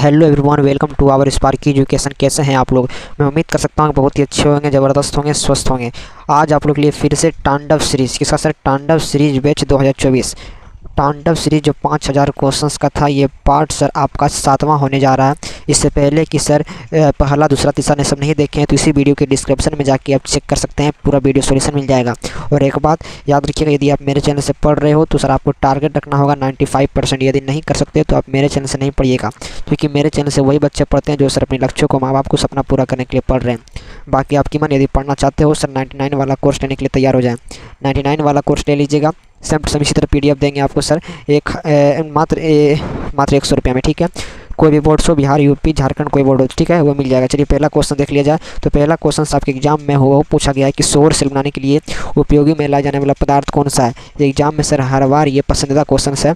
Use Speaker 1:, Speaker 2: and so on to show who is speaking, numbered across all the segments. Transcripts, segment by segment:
Speaker 1: Hello everyone, welcome to our sparky education. कैसे हैं आप लोग? मैं उम्मीद कर सकता हूँ बहुत ही अच्छे होंगे, ज़बरदस्त होंगे, स्वस्थ होंगे। आज आप लोग के लिए फिर से तांडव सीरीज़, किसका सर? तांडव सीरीज बैच 2024 तांडव सीरीज जो 5000 क्वेश्चंस का था, ये पार्ट सर आपका 7वां होने जा रहा है। इससे पहले कि सर पहला, दूसरा, तीसरा ने सब नहीं देखे हैं तो इसी वीडियो के डिस्क्रिप्शन में जाके आप चेक कर सकते हैं, पूरा वीडियो सॉल्यूशन मिल जाएगा। और एक बात याद रखिएगा, यदि आप मेरे चैनल से पढ़ रहे हो तो सर आपको टारगेट रखना होगा 95%। यदि नहीं कर सकते तो आप मेरे चैनल से नहीं पढ़िएगा, क्योंकि मेरे चैनल से वही बच्चे पढ़ते हैं जो सर अपने लक्ष्यों को, माँ बाप को सपना पूरा करने के लिए पढ़ रहे हैं। बाकी आपकी मन, यदि पढ़ना चाहते हो सर 99 वाला कोर्स लेने के लिए तैयार हो जाए। 99 वाला कोर्स ले लीजिएगा, सेम टू सेम इसी तरह PDF देंगे आपको सर मात्र 100 रुपये में, ठीक है। कोई भी बोर्ड हो, बिहार, यूपी, झारखंड, कोई बोर्ड हो, ठीक है, वो मिल जाएगा। चलिए पहला क्वेश्चन देख लिया जाए। तो पहला क्वेश्चन आपके एग्जाम में वो पूछा गया है कि सौर सेल बनाने के लिए उपयोगी में लाया जाने वाला पदार्थ कौन सा है। एग्जाम में सर हर बार ये पसंदीदा क्वेश्चन है,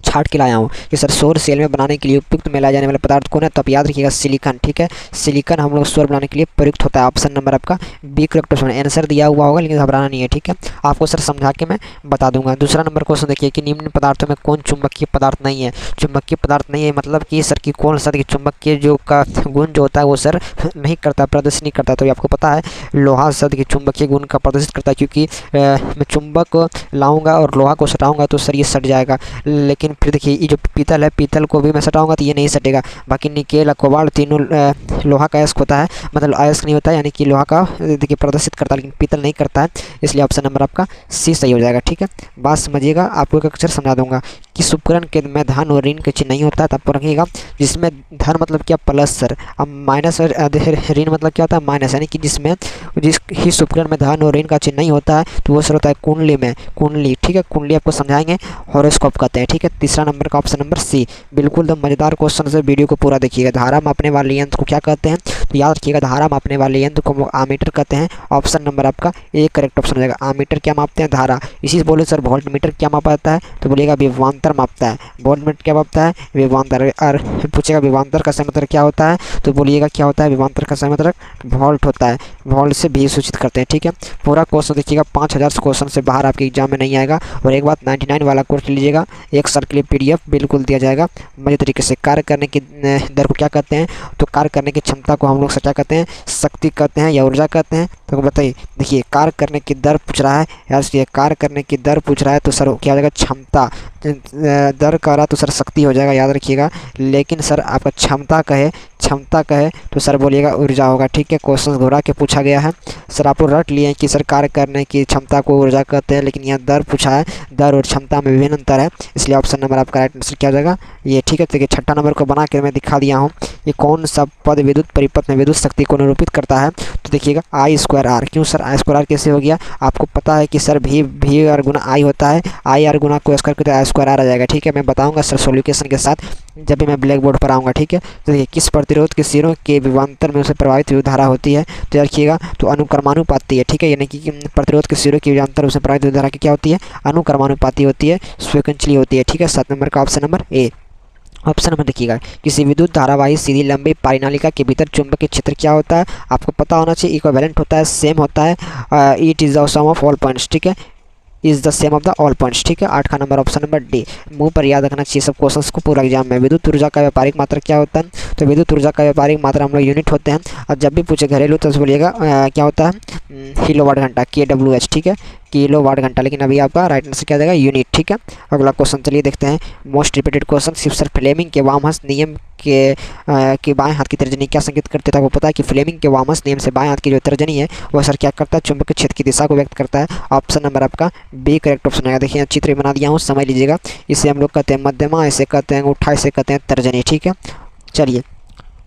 Speaker 1: छाट के लाया हूँ कि सर सौर सेल में बनाने के लिए उपयुक्त में लाया जाने वाला पदार्थ कौन है। तो आप याद रखिएगा सिलिकॉन, ठीक है। सिलिकॉन हम लोग सौर बनाने के लिए प्रयुक्त होता है। ऑप्शन नंबर आपका बी करेक्ट ऑप्शन। आंसर दिया हुआ होगा लेकिन घबराना नहीं है, ठीक है। आपको सर समझा के मैं बता दूंगा। दूसरा नंबर क्वेश्चन देखिए कि निम्न पदार्थों में कौन चुंबकीय पदार्थ नहीं है। चुंबकीय पदार्थ नहीं है मतलब कि सर कि कौन सा चुंबकीय जो का गुण जो होता है वो सर नहीं करता, प्रदर्शित नहीं करता। तो आपको पता है लोहा सर की चुंबकीय गुण का प्रदर्शित करता है, क्योंकि मैं चुंबक लाऊंगा और लोहा को सटाऊंगा तो सर ये सट जाएगा। लेकिन फिर देखिए ये जो पीतल है, पीतल को भी मैं सटाऊंगा तो ये नहीं सटेगा। बाकी निकेल, कोबाल्ट तीनों लोहा का अयस्क होता है, मतलब अयस्क नहीं होता है, यानी कि लोहा का देखिए प्रदर्शित करता है लेकिन पीतल नहीं करता है। इसलिए ऑप्शन नंबर आपका सी सही हो जाएगा, ठीक है। बात समझिएगा, आपको एक अक्षर समझा दूंगा कि उपकरण के में धन और ऋण के चिन्ह नहीं होता है। तब रखिएगा जिसमें धन मतलब क्या, प्लस सर, अब माइनस और ऋण मतलब क्या होता है, माइनस। यानी कि जिस उपकरण में धन और ऋण का चिन्ह नहीं होता है तो वो सर होता है कुंडली में, कुंडली, ठीक है। कुंडली आपको समझाएंगे, हॉरोस्कोप कहते हैं, ठीक है। तीसरा नंबर का ऑप्शन नंबर सी, बिल्कुल एकदम मजेदार क्वेश्चन से, वीडियो को पूरा देखिएगा। धारा मापने वाले यंत्र को क्या कहते हैं? तो याद रखिएगा धारा मापने वाले यंत्र को आमीटर कहते हैं। ऑप्शन नंबर आपका ए करेक्ट ऑप्शन हो जाएगा। आमीटर क्या मापते हैं? धारा। इसी से बोले सर वोल्ट मीटर क्या मापता है? तो बोलिएगा विभवांतर मापता है। वोल्ट मीटर क्या मापता है? विभवांतर। और पूछेगा विभवांतर का सही मतलब क्या होता है? तो बोलिएगा क्या होता है? विभवांतर का सही मतलब वोल्ट होता है। वोल्ट से भी सूचित करते हैं, ठीक है। पूरा क्वेश्चन देखिएगा, 5000 क्वेश्चन से बाहर आपके एग्जाम में नहीं आएगा। और एक बात, 99 वाला कोर्स लीजिएगा, एक साल के लिए PDF बिल्कुल दिया जाएगा मजे तरीके से। कार्य करने की दर को क्या कहते हैं? तो कार्य करने की क्षमता को हम लोग क्या कहते हैं? शक्ति कहते हैं या ऊर्जा कहते हैं? तो बताइए, देखिए कार्य करने की दर पूछ रहा है यार, ये कार्य करने की दर पूछ रहा है तो सर क्या हो जाएगा? क्षमता। दर कह रहा तो सर शक्ति हो जाएगा, याद रखिएगा। लेकिन सर आपका क्षमता कहे तो सर बोलिएगा ऊर्जा होगा, ठीक है। क्वेश्चन घुरा के पूछा गया है सर, आप लोग रट लिए हैं कि सर कार्य करने की क्षमता को ऊर्जा कहते हैं, लेकिन यहाँ दर पूछा है, दर और क्षमता में विभिन्न अंतर है। इसलिए ऑप्शन नंबर आपका राइट आंसर क्या हो जाएगा? ये, ठीक है। देखिए छठा नंबर को बना के मैं दिखा दिया हूँ। ये कौन सा पद विद्युत परिपथ में विद्युत शक्ति को निरूपित करता है? तो देखिएगा I²R। क्यों सर I²R कैसे हो गया? आपको पता है कि सर V और गुना I होता है, I R गुना को स्क्वायर करते I²R आ जाएगा, ठीक है। मैं बताऊंगा सर सॉल्यूशन के साथ जब भी मैं ब्लैक बोर्ड पर आऊँगा, ठीक है। तो देखिए किस प्रतिरोध के सिरों के विभवांतर में उसे प्रभावित विद्युत धारा होती है? तो रखिएगा तो अनुक्रमानुपाती है, ठीक है। यानी कि प्रतिरोध के सिरों के विभवांतर उसे प्रभावित विद्युत धारा की क्या होती है? अनुक्रमानुपाती होती है, स्वीकंचली होती है, ठीक है। 7 नंबर का option number A. Option number देखिएगा, किसी विद्युत धारावाही सीधी लंबी परिनालिका के भीतर चुंबकीय क्षेत्र क्या होता है? आपको पता होना चाहिए, इक्विवेलेंट होता है, सेम होता है। It is the sum of all points, ठीक है। Is the same of the all points, ठीक है। 8 का नंबर ऑप्शन नंबर डी। मुंह पर याद रखना चाहिए सब क्वेश्चंस को पूरा एग्जाम में। विद्युत ऊर्जा का व्यापारिक मात्रा क्या होता है? तो विद्युत ऊर्जा का व्यापारिक मात्रा हम लोग यूनिट होते हैं। और जब भी पूछे घरेलू तो बोलिएगा क्या होता है? किलोवाट घंटा, KWH, ठीक है, किलोवाट घंटा। लेकिन अभी आपका राइट आंसर क्या जाएगा? यूनिट, ठीक है। अगला क्वेश्चन चलिए देखते हैं। Most repeated question, sir Fleming के वामहस्त नियम के बाएं हाथ की तर्जनी क्या संकेत करते था? वो पता है कि फ्लेमिंग के वामहस्त नियम से बाएं हाथ की जो तर्जनी है वो सर क्या करता है? चुंबकीय क्षेत्र की दिशा को व्यक्त करता है। ऑप्शन नंबर आपका बी करेक्ट ऑप्शन है। देखिए चित्र बना दिया हूँ, समझ लीजिएगा। इसे हम लोग कहते हैं मध्यमा, इसे कहते हैं अंगूठा, इसे कहते हैं तर्जनी, ठीक है। चलिए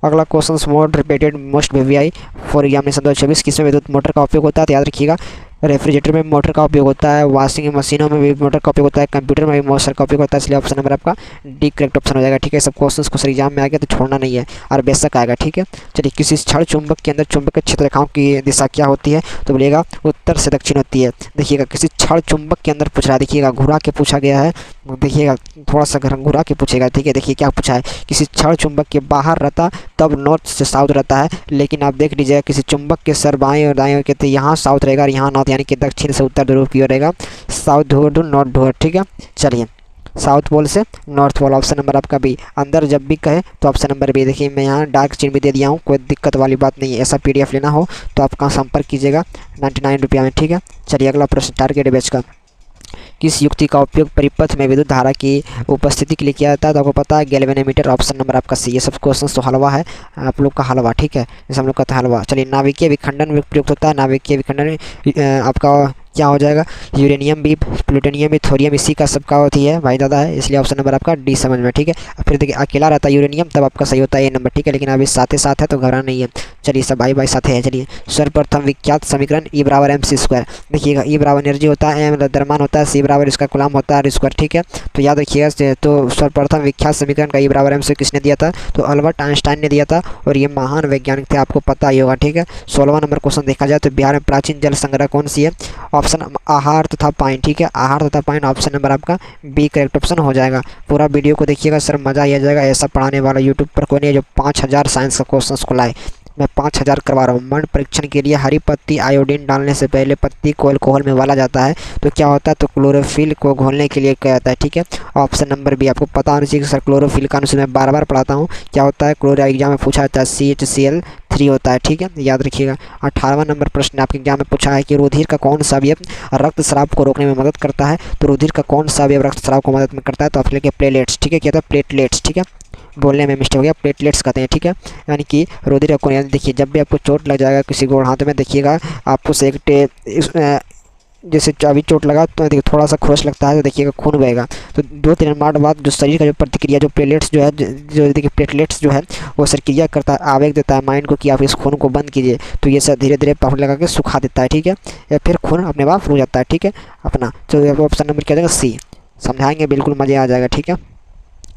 Speaker 1: अगला question, mode repeated most VVI for examination 2024 किसमें विद्युत मोटर का उपयोग होता है? तो याद रखिएगा रेफ्रिजरेटर में मोटर का उपयोग होता है, वॉशिंग मशीनों में भी मोटर का उपयोग होता है, कंप्यूटर में भी मोटर का उपयोग होता है। इसलिए ऑप्शन नंबर आपका डी करेक्ट ऑप्शन हो जाएगा, ठीक है। सब क्वेश्चंस को सर एग्जाम में आ गया तो छोड़ना नहीं है और बेशक आएगा, ठीक है। चलिए किसी क्षण चुंबक के अंदर चुंबकीय क्षेत्र रेखाओं की दिशा क्या होती है? तो बोलिएगा उत्तर से दक्षिण होती है। देखिएगा किसी क्षण चुंबक के अंदर पूछ रहा है, देखिएगा घुरा के पूछा गया है, देखिएगा थोड़ा सा घुरा के पूछेगा, ठीक है। देखिए क्या पूछा है, किसी क्षण चुंबक के बाहर रहता तब नॉर्थ से साउथ रहता है, लेकिन आप देख लीजिएगा किसी चुंबक के सर बाएं और दाएं कहते हैं यहाँ साउथ रहेगा और यहाँ नॉर्थ, यानी कि दक्षिण से उत्तर ध्रुव की ओर रहेगा, साउथ ध्रुव नॉर्थ ध्रुव, ठीक है। चलिए साउथ पोल से नॉर्थ पोल, ऑप्शन नंबर आपका बी। अंदर जब भी कहे तो ऑप्शन नंबर बी। देखिए मैं यहाँ डार्क चिन्ह भी दे दिया हूँ, कोई दिक्कत वाली बात नहीं है। ऐसा PDF लेना हो तो आपका संपर्क कीजिएगा 99 रुपया में, ठीक है। चलिए अगला प्रश्न, टारगेट बेच का किस युक्ति का उपयोग परिपथ में विद्युत धारा की उपस्थिति के लिए किया जाता है? तो आपको पता है गैल्वेनोमीटर, ऑप्शन नंबर आपका सी। ये सब क्वेश्चन तो हलवा है आप लोग का, हलवा, ठीक है, जैसे हम लोग कहते हैं हलवा। चलिए नाभिकीय विखंडन में प्रयुक्त होता है। नाभिकीय विखंडन आपका क्या हो जाएगा? यूरेनियम भी, प्लूटोनियम भी, थोरियम, इसी का सबका होती है भाई दादा है, इसलिए ऑप्शन नंबर आपका डी समझ में, ठीक है। फिर देखिए अकेला रहता है यूरेनियम, तब आपका सही होता है ए नंबर, ठीक है, लेकिन अभी साथ ही साथ है तो घबराना नहीं है। चलिए सब भाई साथ है। चलिए सर्वप्रथम विख्यात समीकरण E बराबर mc²। देखिएगा E बराबर एनर्जी होता है, M द्रव्यमान होता है, C बराबर इसका कूलम होता है, R², ठीक है। तो याद रखिएगा। तो सर्वप्रथम विख्यात समीकरण का E बराबर mc किसने दिया था? तो अल्बर्ट आइंस्टाइन ने दिया था, और ये महान वैज्ञानिक थे, आपको पता ही होगा, ठीक है। 16वां नंबर क्वेश्चन देखा जाए तो बिहार में प्राचीन जल संग्रह कौन सी है? ऑप्शन आहार तथा पाइन, ठीक है, आहार तथा पाइन, ऑप्शन नंबर आपका बी करेक्ट ऑप्शन हो जाएगा। पूरा वीडियो को देखिएगा सर, मज़ा ही आ जाएगा। ऐसा पढ़ाने वाला यूट्यूब पर कोई नहीं है जो 5000 साइंस का क्वेश्चन को लाए। मैं 5000 करवा रहा हूँ। मर्ण परीक्षण के लिए हरी पत्ती आयोडीन डालने से पहले पत्ती को अल्कोहल में उबाला जाता है, तो क्या होता है? तो क्लोरोफिल को घोलने के लिए क्या जाता है, ठीक है, ऑप्शन नंबर बी। आपको पता होना चाहिए कि सर क्लोरोफिल का अनुसार मैं बार बार पढ़ाता हूँ, क्या होता है? क्लोरो एग्जाम में पूछा जाता है CHCl3 होता है, ठीक है, याद रखिएगा। 18वां नंबर प्रश्न आपके एग्जाम में पूछा है कि रुधिर का कौन सा अवयव रक्तस्राव को रोकने में मदद करता है? तो रुधिर का कौन सा अवयव रक्तस्राव को मदद में करता है? तो आप लेके प्लेटलेट्स, ठीक है, क्या था? प्लेटलेट्स, ठीक है, बोलने में मिस्टेक हो गया, प्लेटलेट्स कहते हैं, ठीक है, यानी कि रुधिर को। देखिए जब भी आपको चोट लग जाएगा किसी गोड़ हाथ में, देखिएगा आपको से एक जैसे अभी चोट लगा तो देखिए थोड़ा सा खरोच लगता है, तो देखिएगा खून बहेगा। तो 2-3 मिनट बाद जो शरीर का जो प्रतिक्रिया, जो प्लेटलेट्स जो है, जो देखिए प्लेटलेट्स जो है वो सर क्रिया करता है, आवेग देता है माइंड को कि आप इस खून को बंद कीजिए, तो ये सर धीरे धीरे पाउडर लगा के सुखा देता है, ठीक है, या फिर खून अपने आप रुक जाता है, ठीक है अपना। तो ऑप्शन नंबर क्या जाएगा? सी। समझाएंगे, बिल्कुल मज़े आ जाएगा, ठीक है।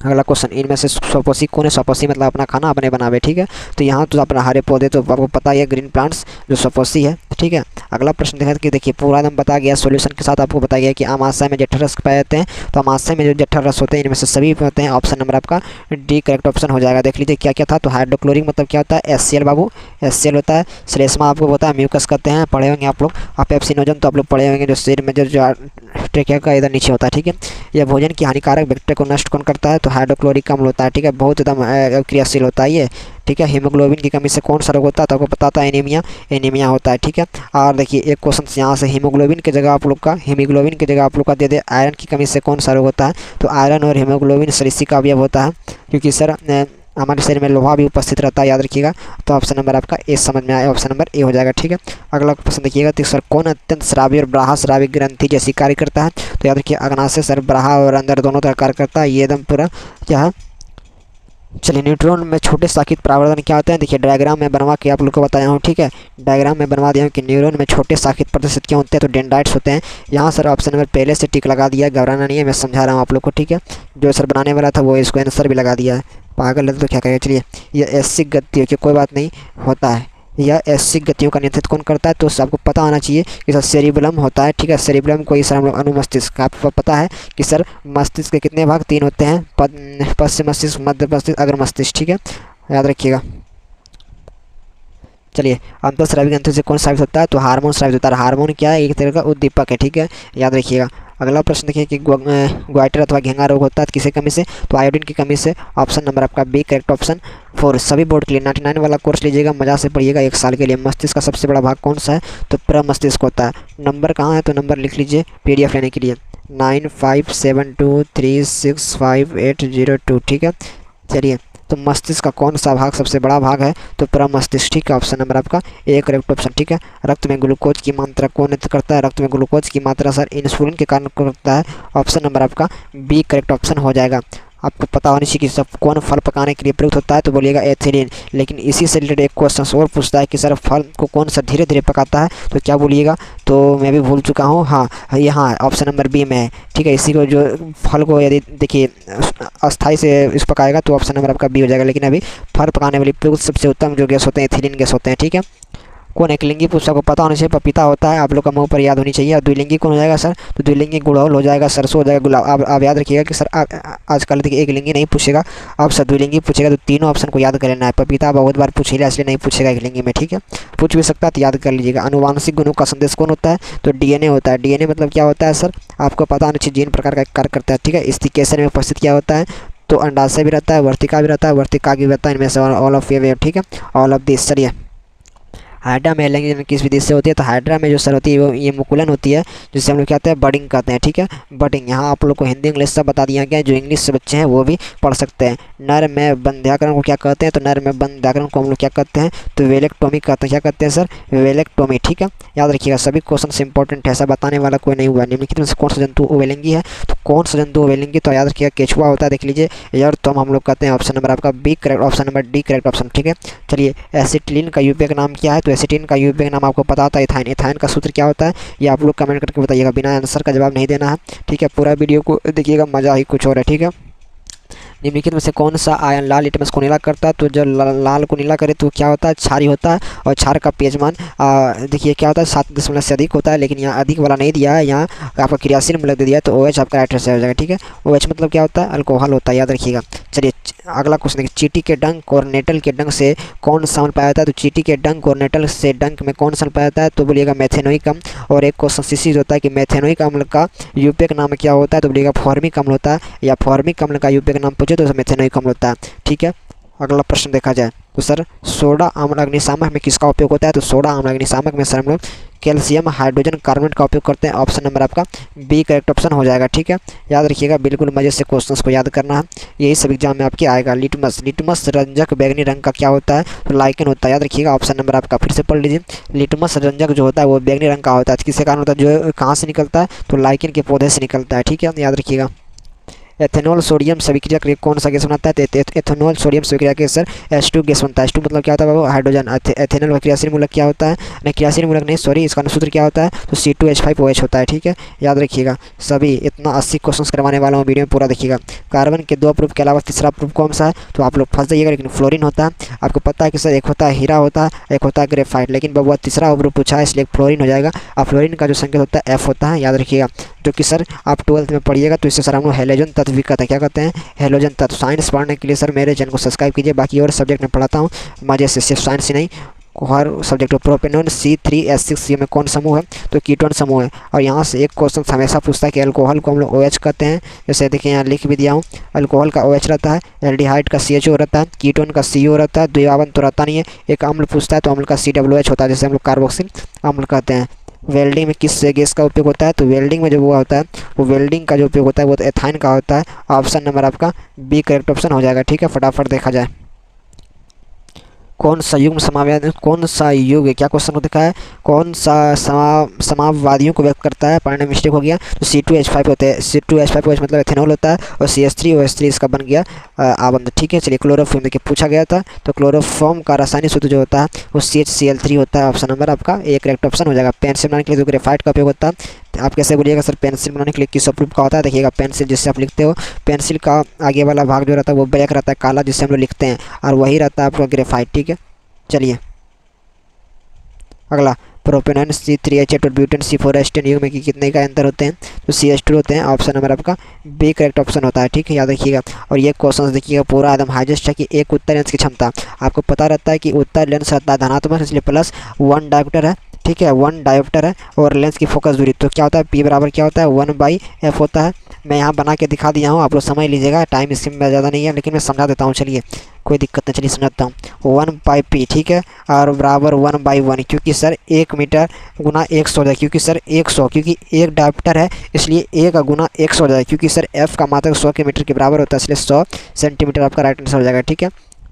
Speaker 1: अगला क्वेश्चन, इनमें से स्वपोषी कौन है? स्वपोषी मतलब अपना खाना अपने बनावे, ठीक है। तो यहाँ तो अपना हरे पौधे तो आपको पता ही है, ग्रीन प्लांट्स जो स्वपोषी है, ठीक है। अगला प्रश्न देखा कि देखिए पूरा एकदम बता गया सॉल्यूशन के साथ, आपको बताया गया कि अमाशय में जठर रस पाए जाते हैं। तो अमाशय में जो जठर रस होते हैं इनमें से सभी होते हैं, ऑप्शन नंबर आपका डी करेक्ट ऑप्शन हो जाएगा। देख लीजिए क्या क्या था। तो हाइड्रोक्लोरिक मतलब क्या होता है? HCl बाबू, HCl होता है। श्लेष्मा आपको पता है म्यूकस कहते हैं, पढ़े होंगे आप लोग। और पेप्सिनोजन तो आप लोग पढ़े होंगे, जो शरीर में जो ट्रेकिया का इधर नीचे होता है, ठीक है। यह भोजन की हानिकारक बैक्टीरिया को नष्ट कौन करता है? तो हाइड्रोक्लोरिक अम्ल होता है, ठीक है, बहुत एकदम क्रियाशील होता है ये, ठीक है। हीमोग्लोबिन की कमी से कौन सा रोग होता है? तो आपको पता था एनीमिया, एनीमिया होता है, ठीक है। और देखिए एक क्वेश्चन यहाँ से हीमोग्लोबिन की जगह आप लोग का, हीमोग्लोबिन की जगह आप लोग का दे दे आयरन की कमी से कौन सा रोग होता है? तो आयरन और हीमोग्लोबिन सर इसी का अवयव होता है, क्योंकि सर हमारे शरीर में लोहा भी उपस्थित रहता है, याद रखिएगा। तो ऑप्शन नंबर आपका ए समझ में आया, ऑप्शन नंबर ए हो जाएगा, ठीक है। अगला प्रश्न देखिएगा, तो सर कौन अत्यंत श्रावी और ब्राहा श्रावी ग्रंथि जैसी कार्य करता है? तो याद रखिए अग्नाशय सर ब्राहा और अंदर दोनों तरह कार्य करता है, ये एकदम पूरा क्या है। चलिए न्यूट्रॉन में छोटे साकित परावर्तन क्या होते हैं? देखिए डायग्राम में बनवा के आप लोग को बताया हूँ, ठीक है, डायग्राम में बनवा दिया हूँ कि न्यूरॉन में छोटे साकित प्रदर्शित क्यों होते हैं? तो डेंड्राइट्स होते हैं। यहाँ सर ऑप्शन नंबर पहले से टिक लगा दिया है, घबराना नहीं है, मैं समझा रहा हूँ आप लोग को, ठीक है। जो सर बनाने वाला था वो इसको आंसर भी लगा दिया है, पागल है तो क्या करेगा। चलिए ये ऐसी गति की कोई बात नहीं होता है, यह ऐसी गतियों का नियंत्रित कौन करता है? तो आपको पता होना चाहिए कि सर सेरिबलम होता है, ठीक है। सेरिबलम को सर हम लोग अनुमस्तिष्क, आपको पता है कि सर मस्तिष्क के कितने भाग? 3 होते हैं, पश्चिम मस्तिष्क, मध्य मस्तिष्क, अग्र मस्तिष्क, ठीक है, याद रखिएगा। चलिए अंतःस्रावी ग्रंथि से कौन साबित होता है? तो हार्मोन साबित होता है। हार्मोन क्या है? एक तरह का उद्दीपक है, ठीक है, याद रखिएगा। अगला प्रश्न देखिए कि ग्वाइटर अथवा घेंगा रोग होता है किसी कमी से? तो आयोडीन की कमी से, ऑप्शन नंबर आपका बी करेक्ट ऑप्शन 4। सभी बोर्ड के लिए 99 वाला कोर्स लीजिएगा, मजा से पढ़िएगा 1 साल के लिए। मस्तिष्क का सबसे बड़ा भाग कौन सा है? तो प्रमस्तिष्क होता है। नंबर कहाँ है? तो नंबर लिख लीजिए PDF लेने के लिए 9572365802, ठीक है। चलिए तो मस्तिष्क का कौन सा भाग सबसे बड़ा भाग है? तो प्रमस्तिष्क, ठीक है, ऑप्शन नंबर आपका ए करेक्ट ऑप्शन, ठीक है। रक्त में ग्लूकोज की मात्रा कौन नियंत्रित करता है? रक्त में ग्लूकोज की मात्रा सर इंसुलिन के कारण करता है, ऑप्शन नंबर आपका बी करेक्ट ऑप्शन हो जाएगा। आपको पता होनी चाहिए कि सब कौन फल पकाने के लिए प्रयुक्त होता है? तो बोलिएगा एथिलीन। लेकिन इसी से रिलेटेड एक क्वेश्चन और पूछता है कि सर फल को कौन सा धीरे धीरे पकाता है? तो क्या बोलिएगा? तो मैं भी भूल चुका हूँ, हाँ यहाँ ऑप्शन नंबर बी में है, ठीक है। इसी को जो फल को यदि देखिए अस्थाई से इस पकाएगा तो ऑप्शन नंबर आपका बी हो जाएगा। लेकिन अभी फल पकाने वाली प्रयुक्त सबसे उत्तम जो गैस होते हैं एथिलीन गैस होते हैं, ठीक है। कौन एकलिंगी पुस्तक को पता होना चाहिए, पपीता होता है, आप लोग का मुंह पर याद होनी चाहिए। और द्विलिंगी कौन हो जाएगा सर, तो द्विलिंगी गुड़हल हो जाएगा, सरसों हो जाएगा, गुलाब। आप याद रखिएगा कि सर आजकल देखिए एकलिंगी नहीं पूछेगा, अब सर द्विलिंगी पूछेगा, तो तीनों ऑप्शन को याद कर लेना है। पपीता बहुत बार पूछ लिया इसलिए नहीं पूछेगा एकलिंगी में, ठीक है, पूछ भी सकता है तो याद कर लीजिएगा। अनुवांशिक गुणों का संदेश कौन होता है, तो डीएनए होता है। डीएनए मतलब क्या होता है सर, आपको पता होना चाहिए, जीन प्रकार का कार्य करता है, ठीक है। स्थितिकेशन में उपस्थित क्या होता है, तो अंडाशय भी रहता है, वर्तिका भी रहता है, वर्तिका भी रहता है, इनमें से ऑल ऑफ ये, ठीक है, ऑल ऑफ दिस। चलिए हाइड्रा में लैंग्वेज किस विधि से होती है, तो हाइड्रा में जो सर होती है वो ये मुकुलन होती है, जिससे हम लोग कहते हैं बडिंग कहते हैं, ठीक है, बडिंग। यहाँ आप लोग को हिंदी इंग्लिश सब बता दिया गया है, जो इंग्लिश से बच्चे हैं वो भी पढ़ सकते हैं। नर में बंद व्याकरण को क्या कहते हैं, तो नर में बंद व्याकरण को हम लोग क्या कहते हैं, तो वेलेक्टोमी कहते हैं। क्या कहते हैं सर, वेलेक्टोमी, ठीक है, याद रखिएगा। सभी क्वेश्चन इंपॉर्टेंट है, ऐसा बताने वाला कोई नहीं हुआ। निम्नलिखित में से कौन सा जंतु उभयलिंगी है, तो कौन सा जंतु उभयलिंगी, तो याद रखिएगा केचुआ होता है, देख लीजिए। यार तो हम लोग कहते हैं ऑप्शन नंबर आपका b correct, option number d correct option, ठीक है। चलिए एसिटिलीन का यूपीए नाम क्या है, तो एसिटिलीन का यूपीए नाम आपको पता होता है इथाइन। इथाइन का सूत्र क्या होता है, ये आप लोग कमेंट करके बताइएगा, बिना आंसर का जवाब नहीं देना है, ठीक है। पूरा वीडियो को देखिएगा, मज़ा ही कुछ और है, ठीक है। निम्नलिखित में से कौन सा आयन लाल लिटमस को नीला करता है, तो जब लाल को नीला करे तो क्या होता है, क्षारी होता है। और क्षार का पेजमान देखिए क्या होता है, 7 से अधिक होता है, लेकिन यहाँ अधिक वाला नहीं दिया है, यहाँ आपका क्रियाशील मूलक दे दिया है, तो OH आपका राइट आंसर हो जाएगा, ठीक है। OH मतलब क्या होता है, अल्कोहल होता है, याद रखिएगा। चलिए अगला क्वेश्चन देखिए, चींटी के डंक और नेटल के डंक से कौन सा अम्ल पाया जाता है, तो चींटी के डंक और नेटल से डंक में कौन सा अम्ल पाया जाता है, तो बोलिएगा मेथेनोइक अम्ल। और एक क्वेश्चन सीसी होता है कि मेथेनोइक अम्ल का यूपीए नाम क्या होता है, तो बोलिएगा फॉर्मिक अम्ल होता है, या फॉर्मिक अम्ल का यूपीए नाम पूछे तो मेथेनोइक अम्ल होता है, ठीक है। अगला प्रश्न देखा जाए तो सर सोडा अम्ल अग्निशामक में किसका उपयोग होता है, तो सोडा अम्ल अग्निशामक में सर हम लोग कैल्शियम हाइड्रोजन कार्बोनेट का उपयोग करते हैं। ऑप्शन नंबर आपका बी करेक्ट ऑप्शन हो जाएगा, ठीक है। याद रखिएगा, बिल्कुल मजे से क्वेश्चंस को याद करना है, यही सब एग्जाम में आपके आएगा। लिटमस, लिटमस रंजक बैगनी रंग का क्या होता है, तो लाइकन होता है, याद रखिएगा। ऑप्शन नंबर आपका फिर से पढ़ लीजिए, लिटमस रंजक जो होता है वो बैगनी रंग का होता है, किसके कारण होता है, जो कहाँ से निकलता है, तो लाइकन के पौधे से निकलता है, ठीक है, याद रखिएगा। एथेनॉल सोडियम अभिक्रिया करके कौन सा गैस बनता है, तो एथेनॉल सोडियम अभिक्रिया के सर H2 गैस बनता है। H2 मतलब क्या होता है, वो हाइड्रोजन। एथेनॉल क्रियाशील मूलक क्या होता है, नहीं क्रियाशील मूलक नहीं, सॉरी, इसका सूत्र क्या होता है, तो C2H5OH होता है, ठीक है, याद रखिएगा। सभी इतना 80 क्वेश्चन करवाने वाला हूँ, वीडियो में पूरा देखिएगा। कार्बन के 2 प्रूफ के अलावा तीसरा प्रूफ कौन सा है, तो आप लोग फंस जाइएगा, लेकिन फ्लोरीन होता है। आपको पता है कि सर एक होता है हीरा होता है, एक होता है ग्रेफाइट, लेकिन बबुआ तीसरा प्रूफ पूछा है इसलिए फ्लोरीन हो जाएगा। और फ्लोरीन का जो संकेत होता है F होता है, याद रखिएगा। जो कि सर आप 12th में पढ़िएगा तो इससे सर हम लोग हेलोजन तत्व भी कहते हैं, क्या कहते हैं, हेलोजन तत्व। साइंस पढ़ने के लिए सर मेरे चैनल को सब्सक्राइब कीजिए, बाकी और सब्जेक्ट में पढ़ाता हूँ मजे से, सिर्फ साइंस ही नहीं, हर सब्जेक्ट। प्रोपेनॉन C3H6 में कौन समूह है, तो कीटोन समूह है। और यहाँ से एक क्वेश्चन हमेशा पूछता है कि अल्कोहल को हम लोग OH कहते हैं, जैसे देखिए यहाँ लिख भी दिया हूँ, अल्कोहल का OH रहता है, एल्डिहाइड का CHO रहता है, कीटोन का CO रहता है, द्विआवन तो रहता नहीं है। एक अम्ल पूछता है तो अम्ल का COOH होता है, जैसे हम लोग कार्बोक्सिल अम्ल कहते हैं। वेल्डिंग में किस गैस का उपयोग होता है, तो वेल्डिंग में जो वो होता है, वो वेल्डिंग का जो उपयोग होता है वो तो एथाइन का होता है। ऑप्शन नंबर आपका बी करेक्ट ऑप्शन हो जाएगा, ठीक है। फटाफट देखा जाए, कौन सा युग्म समावेद, कौन सा युग, क्या क्वेश्चन को देखा है, कौन सा समाववादियों को व्यक्त करता है, पढ़ने में मिस्टेक हो गया, तो C2H5 होते हैं। C2H5OH मतलब एथेनॉल होता है, और CH3OH3 इसका बन गया आबंध, ठीक है। चलिए क्लोरोफॉर्म देखिए पूछा गया था, तो क्लोरोफॉर्म का रासायनिक सूत्र जो होता है वो CHCl3 होता है। ऑप्शन नंबर आपका ए करेक्ट ऑप्शन हो जाएगा। पेंसिल बनाने के लिए जो ग्रेफाइट का उपयोग होता है, आप कैसे बोलिएगा सर, पेंसिल बनाने के लिए किस प्रूफ का होता है, देखिएगा पेंसिल जिससे आप लिखते हो, पेंसिल का आगे वाला भाग जो रहता है वो ब्लैक रहता है, काला, जिससे हम लोग लिखते हैं, और वही रहता है आपका ग्रेफाइट, ठीक है। चलिए अगला, प्रोपेनॉन C3H8 और ब्यूटेन C4H10 युग में कितने का अंतर होते हैं, तो CH2 होते हैं। ऑप्शन नंबर आपका बी करेक्ट ऑप्शन होता है, ठीक है, याद रखिएगा। और ये क्वेश्चन देखिएगा पूरा एकदम हाइजेस्ट है कि एक उत्तर लेंस की क्षमता, आपको पता रहता है कि उत्तर लेंस रहता है धनात्मक, इसलिए +1 डायोप्टर है, ठीक है, 1 डायोप्टर है। और लेंस की फोकस दूरी तो क्या होता है, P बराबर क्या होता है, 1/f होता है। मैं यहाँ बना के दिखा दिया हूँ, आप लोग समझ लीजिएगा, टाइम इसमें ज़्यादा नहीं है, लेकिन मैं समझा देता हूँ, चलिए कोई दिक्कत नहीं, चलिए समझाता हूँ। 1/p, ठीक है, और बराबर 1/1, क्योंकि सर 1 मीटर गुना 100 हो जाए, क्योंकि सर 100, क्योंकि 1 डायोप्टर है इसलिए 1 गुना 100 हो जाए, क्योंकि सर f का मात्रक 100 के मीटर के बराबर होता है, इसलिए 100 सेंटीमीटर आपका राइट आंसर हो जाएगा, ठीक है।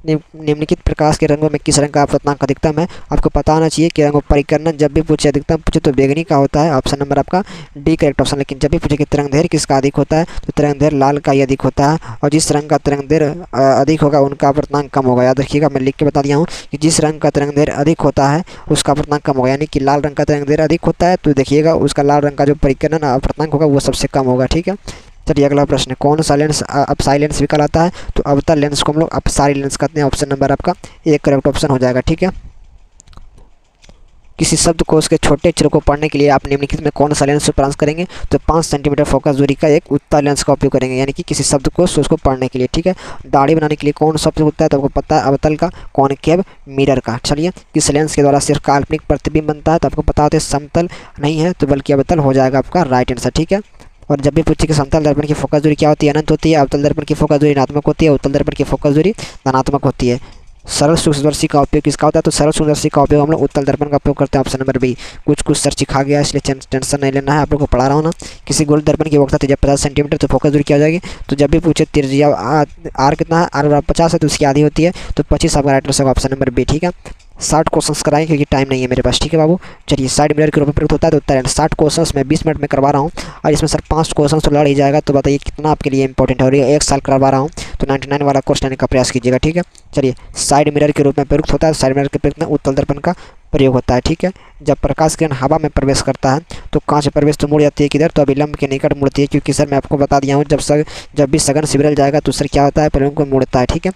Speaker 1: निम्नलिखित प्रकाश के रंगों में किस रंग का अपवर्तनांक अधिकतम है, आपको पता होना चाहिए कि रंगों परिकर्ण जब भी पूछे अधिकतम पूछे तो बैगनी का होता है। ऑप्शन नंबर आपका डी करेक्ट ऑप्शन। लेकिन जब भी पूछे कि तरंगदैर्घ्य किसका अधिक होता है, तो तरंगदैर्घ्य लाल का ही अधिक होता है, और जिस रंग का तरंगदैर्घ्य अधिक होगा उनका अपवर्तनांक कम होगा। याद रखिएगा, मैं लिख के बता दिया हूँ कि जिस रंग का तरंगदैर्घ्य अधिक होता है उसका अपवर्तनांक कम होगा, यानी कि लाल रंग का तरंगदैर्घ्य अधिक होता है तो देखिएगा उसका लाल रंग का जो परिकर्ण अपवर्तनांक होगा वो सबसे कम होगा, ठीक है। चलिए अगला प्रश्न, कौन सा लेंस अपसारी लेंस भी कहलाता है, तो अवतल लेंस को हम लोग अपसारी लेंस कहते हैं। ऑप्शन नंबर आपका एक करेक्ट ऑप्शन हो जाएगा, ठीक है। किसी शब्द को उसके छोटे अक्षरों को पढ़ने के लिए आप निम्नलिखित में कौन सा लेंस प्रयास करेंगे? तो 5 सेंटीमीटर फोकस दूरी का एक उत्तल लेंस का उपयोग करेंगे, यानी कि किसी शब्द को उसको पढ़ने के लिए, ठीक है। दाढ़ी बनाने के लिए कौन सा उपयोग होता है? तो आपको पता है अवतल का, कॉनकेव, मिरर का। चलिए, किस लेंस के द्वारा सिर्फ काल्पनिक प्रतिबिंब बनता है? तो आपको पता होता है समतल नहीं है तो बल्कि अवतल हो जाएगा आपका राइट आंसर, ठीक है। और जब भी पूछे कि समतल दर्पण की फोकस दूरी क्या होती है? अनंत होती है। अवतल दर्पण की फोकस दूरी ऋणात्मक होती है। उत्तल दर्पण की फोकस दूरी धनात्मक होती है। सरल सूक्ष्मदर्शी का उपयोग किसका होता है? तो सरल सूक्ष्मदर्शी का उपयोग हम लोग उत्तल दर्पण का उपयोग करते हैं। Option number b. कुछ सर सिखा गया इसलिए टेंशन नहीं लेना है, आप लोग को पढ़ा रहा हूँ ना। किसी गोल दर्पण की वक्ता त्रिज्या 50 सेंटीमीटर तो फोकस दूरी क्या हो जाएगी? तो जब भी पूछे त्रिज्या आर कितना है, आर 50 है तो उसकी आधी होती है, तो 25 आपका right answer option number b, ठीक है। 60 क्वेश्चंस कराएं क्योंकि टाइम नहीं है मेरे पास, ठीक है बाबू। चलिए, साइड मिरर के रूप में प्रयुक्त होता है तो उत्तर है 60 क्वेश्चंस मैं 20 मिनट में करवा रहा हूँ, और इसमें सर 5 क्वेश्चन तो लड़ ही जाएगा। तो बताइए कितना आपके लिए इंपॉर्टेंट है, और ये 1 साल करवा रहा हूँ तो 99 वाला कोर्स लेने का प्रयास कीजिएगा, ठीक है। चलिए, साइड मिरर के रूप में प्रयुक्त होता है। साइड मिरर के प्रयुक्त में उत्तल दर्पण का प्रयोग होता है, ठीक है। जब प्रकाश किरण हवा में प्रवेश करता है तो कांच में प्रवेश तो मुड़ जाती है किधर? तो अभिलंब के निकट मुड़ती है, क्योंकि सर मैं आपको बता दिया हूँ जब भी सघन सिग्नल जाएगा तो सर क्या होता है? अभिलंब को मुड़ता है, ठीक है।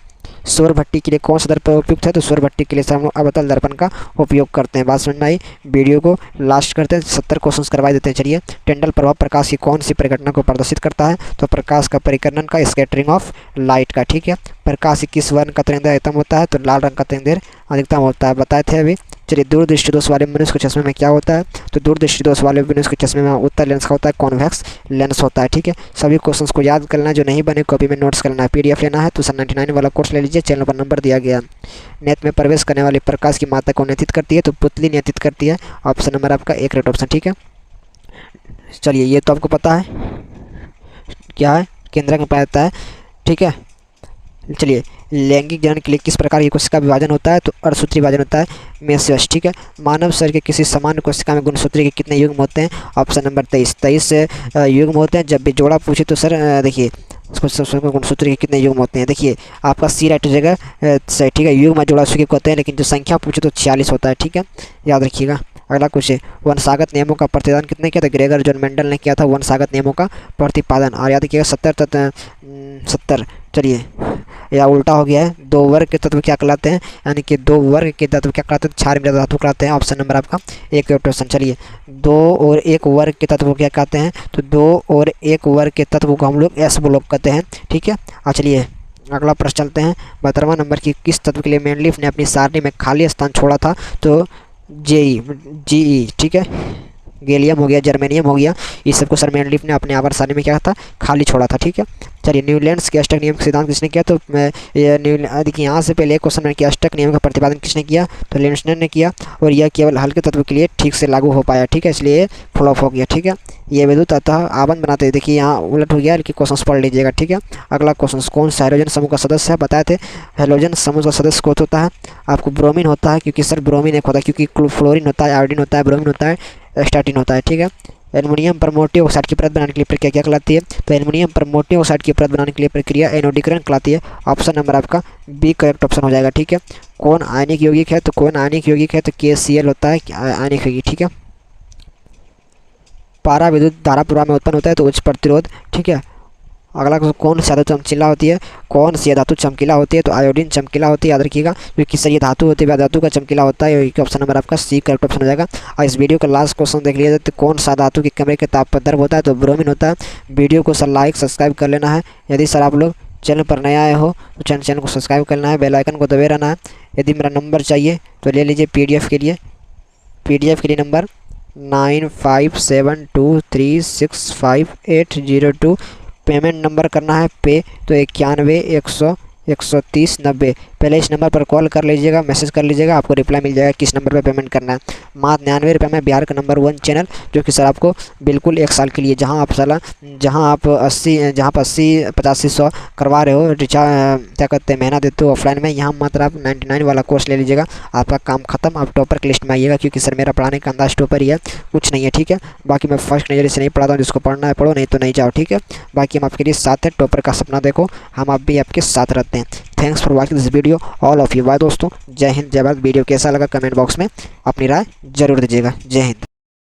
Speaker 1: सौर भट्टी के लिए कौन सा दर्पण उपयुक्त है? तो सौर भट्टी के लिए सर हम अवतल दर्पण का उपयोग करते हैं। बात समझ में आई? वीडियो को लास्ट करते हैं, 70 क्वेश्चन करवा देते हैं। चलिए, टेंडल प्रभाव प्रकाश की कौन सी परिघटना को प्रदर्शित करता है? तो प्रकाश का परिकर्णन का, स्कैटरिंग ऑफ लाइट का, ठीक है। प्रकाश की किस वर्ण का तरंगदैर्घ्य अधिकतम होता है? तो लाल रंग का तरंगदैर्घ्य अधिकतम होता है, बताए थे अभी। चलिए, दूरदृष्टि दोष वाले मनुष्य के चश्मे में क्या होता है? तो दूरदृष्टि दोष वाले मनुष्य के चश्मे में उत्तल लेंस का होता है, कॉन्वेक्स लेंस होता है, ठीक है। सभी क्वेश्चंस को याद करना है, जो नहीं बने कॉपी में नोट्स करना है। पीडीएफ लेना है तो सर 99 वाला कोर्स ले लीजिए, चैनल पर नंबर दिया गया। नेत्र में प्रवेश करने वाली प्रकाश की मात्रा को नियंत्रित करती है? तो पुतली नियंत्रित करती है। ऑप्शन नंबर आपका एक राइट ऑप्शन, ठीक है। चलिए, ये तो आपको पता है क्या है, केंद्रक में पाया जाता है, ठीक है। चलिए, लैंगिक जनन के लिए किस प्रकार की कोशिका विभाजन होता है? तो अर्धसूत्री विभाजन होता है, मेसियस, ठीक है। मानव शरीर के किसी सामान्य कोशिका में गुणसूत्री के कितने युग्म होते हैं? ऑप्शन नंबर 23 युग्म होते हैं। जब भी जोड़ा पूछे तो सर देखिए गुणसूत्री के कितने युग्म होते हैं? देखिए, आपका सी राइट हो जाएगा सही, ठीक है। युग्म जोड़ा उसके कहते हैं, लेकिन जो संख्या पूछे तो 46 होता है, ठीक है, याद रखिएगा। अगला क्वेश्चन, वंशागत नियमों का प्रतिपादन कितने किया था? ग्रेगर जॉन मेंडल ने किया था वंशागत नियमों का प्रतिपादन, और याद रखिएगा 70। चलिए, या उल्टा हो गया है। 2 वर्ग के तत्व क्या कहलाते हैं? यानी कि 2 वर्ग के तत्व क्या कहलाते हैं? क्षारमिश्र धातु कहलाते हैं। ऑप्शन नंबर आपका एक क्वेश्चन। चलिए, 2 और 1 वर्ग के तत्व क्या कहते हैं? तो 2 और 1 वर्ग के तत्व को हम लोग एस ब्लॉक कहते हैं, ठीक है। चलिए, अगला प्रश्न चलते हैं। 12वां नंबर की किस तत्व के लिए मेंडलीफ ने अपनी सारणी में खाली स्थान छोड़ा था? तो जीई, ठीक है। गैलियम हो गया, जर्मेनियम हो गया, इस सबको सर मेंडलीफ ने अपने आवर्त सारणी में क्या था? खाली छोड़ा था, ठीक है। चलिए, न्यूलैंड्स के अष्टक नियम का सिद्धांत किसने किया? तो देखिए, यहाँ से पहले एक क्वेश्चन है कि अष्टक नियम का प्रतिपादन किसने किया? तो लेंसनर ने किया, और यह केवल हल्के तत्व के लिए ठीक से लागू हो पाया, ठीक है, इसलिए फ्लॉप हो गया, ठीक है। ये विद्युत अतः आबंध बनाते हैं, देखिए यहाँ उलट हो गया, लेकिन क्वेश्चन पढ़ लीजिएगा, ठीक है। अगला क्वेश्चन, कौन सा हाइड्रोजन समूह का सदस्य है? बताए थे हाइड्रोजन समूह का सदस्य कौन होता है? आपको ब्रोमीन होता है, क्योंकि सर ब्रोमीन एक होता है, क्योंकि फ्लोरीन होता है, आयोडीन होता है, ब्रोमीन होता है, स्टार्टिन होता है, ठीक है। एल्युमिनियम पर मोटी ऑक्साइड की परत बनाने के लिए प्रक्रिया क्या कहलाती है? तो एल्युमिनियम पर मोटी ऑक्साइड की परत बनाने के लिए प्रक्रिया एनोडीकरण कहलाती है। ऑप्शन नंबर आपका बी करेक्ट ऑप्शन हो जाएगा, ठीक है। कौन आयनिक यौगिक है? तो कौन आयनिक यौगिक है? तो KCl होता है आयनिक यौगिक, ठीक है। पारा विद्युत धारा प्रवाह में उत्पन्न होता है तो उच्च प्रतिरोध, ठीक है। अगला कौन सी धातु चमकीला होती है? कौन सी धातु चमकीला होती है? तो आयोडीन चमकीला होती है, याद रखिएगा, क्योंकि सर ये धातु होती है, धातु का चमकीला होता है। ऑप्शन नंबर आपका सी करेक्ट ऑप्शन हो जाएगा। और इस वीडियो का लास्ट क्वेश्चन देख लिया जाए तो कौन सा धातु के कमरे के ताप पर द्रव होता है? तो ब्रोमीन होता है। वीडियो को सर लाइक सब्सक्राइब कर लेना है। यदि सर आप लोग चैनल पर नया आए हो तो चैनल को सब्सक्राइब करना है, बेल आइकन को दबे रहना है। यदि मेरा नंबर चाहिए तो ले लीजिए PDF के लिए नंबर 9572365802। पेमेंट नंबर करना है पे, तो 91 100 130 90। पहले इस नंबर पर कॉल कर लीजिएगा, मैसेज कर लीजिएगा, आपको रिप्लाई मिल जाएगा किस नंबर पर पेमेंट करना है। मात्र 99 रुपये में बिहार का नंबर 1 चैनल, जो कि सर आपको बिल्कुल 1 साल के लिए, जहां आप 80 85 100 करवा रहे हो रिचार्ज, क्या कहते हैं, महीना देते हो ऑफलाइन में, यहाँ मात्र आप 99 वाला कोर्स ले लीजिएगा, आपका काम खत्म, आप टॉपर की लिस्ट में आइएगा, क्योंकि सर मेरा पढ़ाने का अंदाज टॉपर ही है, कुछ नहीं है, ठीक है। बाकी मैं फर्स्ट नजर से नहीं पढ़ाता हूँ, जिसको पढ़ना है पढ़ो, नहीं तो नहीं जाओ, ठीक है। बाकी हम आपके लिए साथ हैं, टॉपर का सपना देखो, हम आप भी आपके साथ रहते हैं। Thanks for watching this video all of you. Bye दोस्तों, जय हिंद जय भारत। वीडियो कैसा लगा कमेंट बॉक्स में अपनी राय जरूर दीजिएगा। जय हिंद।